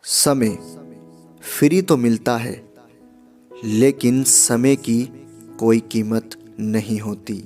समय फ्री तो मिलता है, लेकिन समय की कोई कीमत नहीं होती।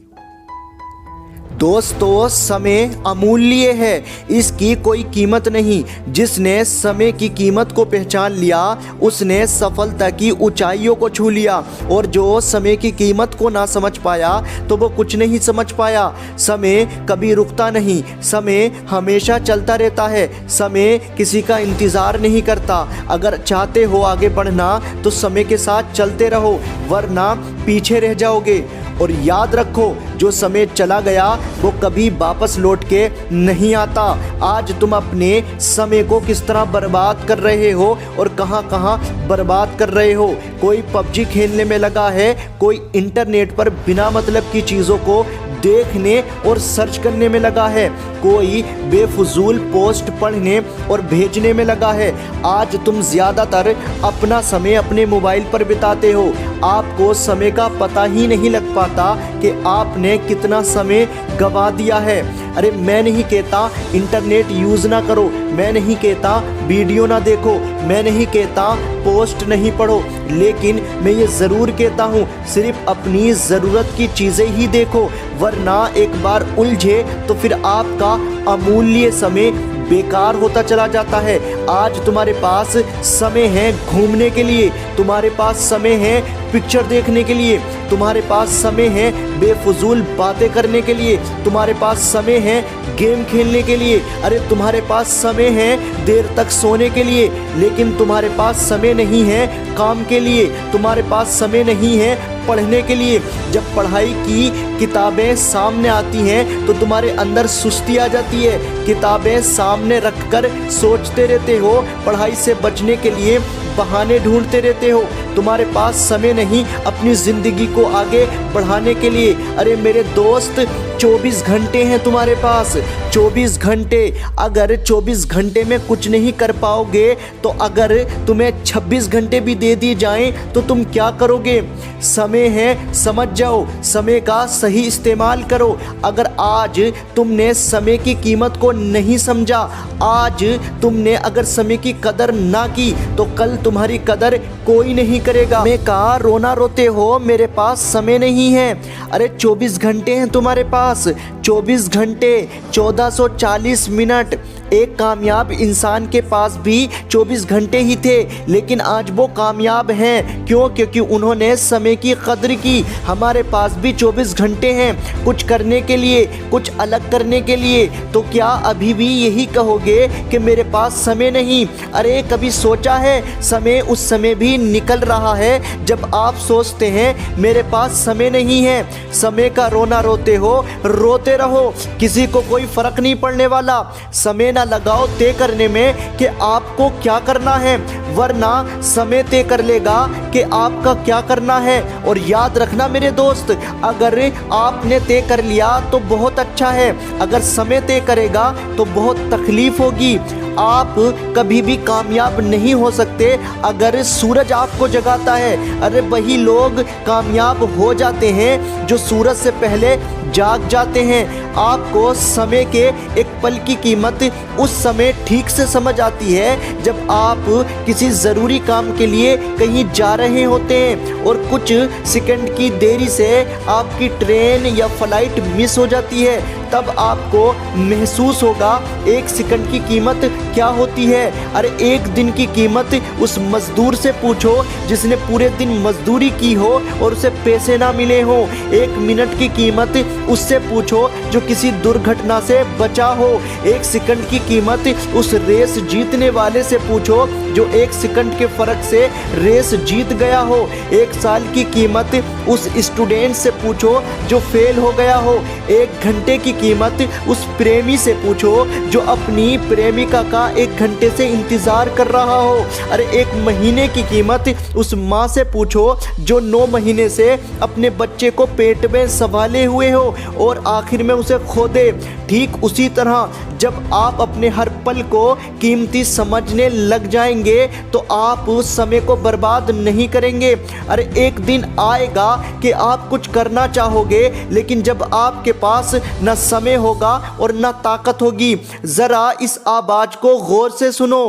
दोस्तों, समय अमूल्य है, इसकी कोई कीमत नहीं। जिसने समय की कीमत को पहचान लिया उसने सफलता की ऊंचाइयों को छू लिया, और जो समय की कीमत को ना समझ पाया तो वो कुछ नहीं समझ पाया। समय कभी रुकता नहीं, समय हमेशा चलता रहता है। समय किसी का इंतज़ार नहीं करता। अगर चाहते हो आगे बढ़ना तो समय के साथ चलते रहो, वरना पीछे रह जाओगे। और याद रखो, जो समय चला गया वो कभी वापस लौट के नहीं आता। आज तुम अपने समय को किस तरह बर्बाद कर रहे हो और कहां कहां बर्बाद कर रहे हो। कोई पबजी खेलने में लगा है, कोई इंटरनेट पर बिना मतलब की चीज़ों को देखने और सर्च करने में लगा है, कोई बेफजूल पोस्ट पढ़ने और भेजने में लगा है। आज तुम ज़्यादातर अपना समय अपने मोबाइल पर बिताते हो। आपको समय का पता ही नहीं लग पाता कि आपने कितना समय गंवा दिया है। अरे मैं नहीं कहता इंटरनेट यूज़ ना करो, मैं नहीं कहता वीडियो ना देखो, मैं नहीं कहता पोस्ट नहीं पढ़ो, लेकिन मैं ये ज़रूर कहता हूँ सिर्फ अपनी ज़रूरत की चीज़ें ही देखो, वरना एक बार उलझे तो फिर आपका अमूल्य समय बेकार होता चला जाता है। आज तुम्हारे पास समय है घूमने के लिए, तुम्हारे पास समय है पिक्चर देखने के लिए, तुम्हारे पास समय है बेफजूल बातें करने के लिए, तुम्हारे पास समय है गेम खेलने के लिए, अरे तुम्हारे पास समय है देर तक सोने के लिए, लेकिन तुम्हारे पास समय नहीं है काम के लिए, तुम्हारे पास समय नहीं है पढ़ने के लिए। जब पढ़ाई की किताबें सामने आती हैं तो तुम्हारे अंदर सुस्ती आ जाती है। किताबें सामने रखकर सोचते रहते हो, पढ़ाई से बचने के लिए बहाने ढूंढते रहते हो। तुम्हारे पास समय नहीं अपनी ज़िंदगी को आगे बढ़ाने के लिए। अरे मेरे दोस्त, 24 घंटे हैं तुम्हारे पास, 24 घंटे। अगर 24 घंटे में कुछ नहीं कर पाओगे तो अगर तुम्हें 26 घंटे भी दे दिए जाएं तो तुम क्या करोगे? समय है, समझ जाओ, समय का सही इस्तेमाल करो। अगर आज तुमने समय की कीमत को नहीं समझा, आज तुमने अगर समय की कदर ना की तो कल तुम्हारी कदर कोई नहीं करेगा। मैं कहा रोना रोते हो मेरे पास समय नहीं है। अरे 24 घंटे हैं तुम्हारे पास, 24 घंटे 1440 मिनट। एक कामयाब इंसान के पास भी 24 घंटे ही थे, लेकिन आज वो कामयाब हैं। क्यों? क्योंकि उन्होंने समय की कद्र की। हमारे पास भी 24 घंटे हैं कुछ करने के लिए, कुछ अलग करने के लिए। तो क्या अभी भी यही कहोगे कि मेरे पास समय नहीं? अरे कभी सोचा है समय उस समय भी निकल रहा है जब आप सोचते हैं मेरे पास समय नहीं है। समय का रोना रोते हो, रोते रहो, किसी को कोई फर्क नहीं पड़ने वाला। समय ना लगाओ तय करने में कि आपको क्या करना है, वरना समय तय कर लेगा कि आपका क्या करना है। और याद रखना मेरे दोस्त, अगर आपने तय कर लिया तो बहुत अच्छा है, अगर समय तय करेगा तो बहुत तकलीफ होगी। आप कभी भी कामयाब नहीं हो सकते अगर सूरज आपको जगाता है। अरे वही लोग कामयाब हो जाते हैं जो सूरज से पहले जाग जाते हैं। आपको समय के एक पल की कीमत उस समय ठीक से समझ आती है जब आप किसी ज़रूरी काम के लिए कहीं जा रहे होते हैं और कुछ सेकंड की देरी से आपकी ट्रेन या फ्लाइट मिस हो जाती है। तब आपको महसूस होगा एक सेकंड की कीमत क्या होती है। अरे एक दिन की कीमत उस मजदूर से पूछो जिसने पूरे दिन मजदूरी की हो और उसे पैसे ना मिले हो। एक मिनट की कीमत उससे पूछो जो किसी दुर्घटना से बचा हो। एक सेकंड की कीमत उस रेस जीतने वाले से पूछो जो एक सेकंड के फर्क से रेस जीत गया हो। एक साल की कीमत उस स्टूडेंट से पूछो जो फेल हो गया हो। एक घंटे की कीमत उस प्रेमी से पूछो जो अपनी प्रेमिका का 1 घंटे से इंतज़ार कर रहा हो। अरे एक महीने की कीमत उस माँ से पूछो जो 9 महीने से अपने बच्चे को पेट में संभाले हुए हो और आखिर में उसे खो दे। ठीक उसी तरह जब आप अपने हर पल को कीमती समझने लग जाएंगे तो आप उस समय को बर्बाद नहीं करेंगे। अरे एक दिन आएगा कि आप कुछ करना चाहोगे, लेकिन जब आपके पास न समय होगा और न ताकत होगी। ज़रा इस आवाज़ को गौर से सुनो।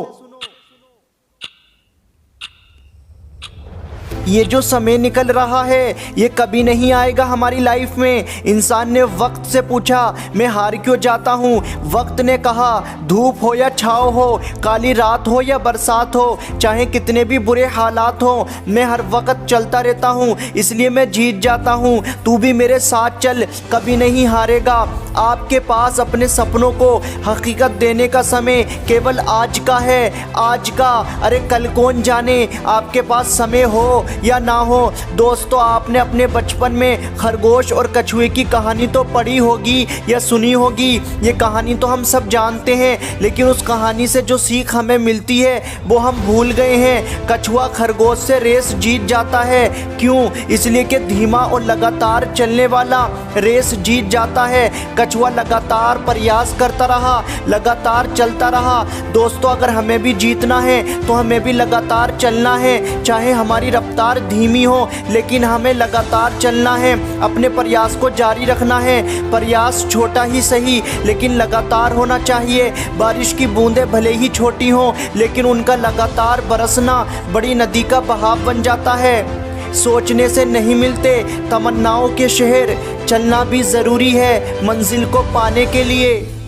ये जो समय निकल रहा है ये कभी नहीं आएगा हमारी लाइफ में। इंसान ने वक्त से पूछा मैं हार क्यों जाता हूँ। वक्त ने कहा धूप हो या छाँव हो, काली रात हो या बरसात हो, चाहे कितने भी बुरे हालात हो, मैं हर वक्त चलता रहता हूँ, इसलिए मैं जीत जाता हूँ। तू भी मेरे साथ चल, कभी नहीं हारेगा। आपके पास अपने सपनों को हकीकत देने का समय केवल आज का है, आज का। अरे कल कौन जाने आपके पास समय हो या ना हो। दोस्तों, आपने अपने बचपन में खरगोश और कछुए की कहानी तो पढ़ी होगी या सुनी होगी। ये कहानी तो हम सब जानते हैं, लेकिन उस कहानी से जो सीख हमें मिलती है वो हम भूल गए हैं। कछुआ खरगोश से रेस जीत जाता है, क्यों? इसलिए कि धीमा और लगातार चलने वाला रेस जीत जाता है। कछुआ लगातार प्रयास करता रहा, लगातार चलता रहा। दोस्तों, अगर हमें भी जीतना है तो हमें भी लगातार चलना है, चाहे हमारी रफ्तार धीमी हो, लेकिन हमें लगातार चलना है, अपने प्रयास को जारी रखना है। प्रयास छोटा ही सही लेकिन लगातार होना चाहिए। बारिश की बूंदें भले ही छोटी हों, लेकिन उनका लगातार बरसना बड़ी नदी का बहाव बन जाता है। सोचने से नहीं मिलते तमन्नाओं के शहर, चलना भी ज़रूरी है मंजिल को पाने के लिए।